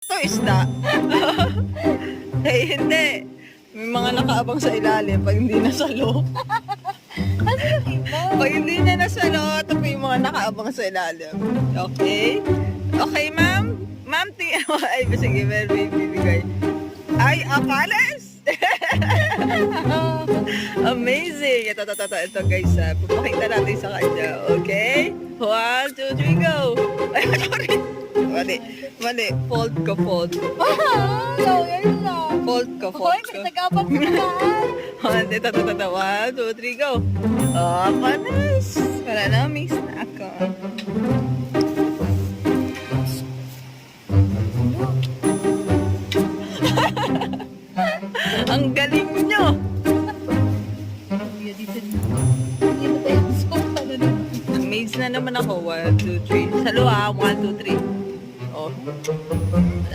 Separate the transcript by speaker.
Speaker 1: Ito isda. Eh, hindi. May mga nakaabang sa ilalim pag hindi nasalo.
Speaker 2: Ano yung iba?
Speaker 1: Pag hindi niya nasalo, ito po yung mga nakaabang sa ilalim. Okay? Okay, ma'am? Ma'am, tingin mo. Ay, sige, meron may bibigay. Ay, apalas! Amazing! Ito guys, papakita natin sa kanya. Okay? 1, 2, 3, go! Ay, sorry! Mali. Fold ko.
Speaker 2: Yan lang.
Speaker 1: Fold ko.
Speaker 2: Hoy, may nag-abang naman.
Speaker 1: 1, 2, 3, go! Oh, panas! Wala na, miss na ako. Ang galing nyo!
Speaker 2: Dito tayo sa sofa na naman.
Speaker 1: Maze na naman ako. 1, 2, 3. Salo 1, 2, 3. Oh.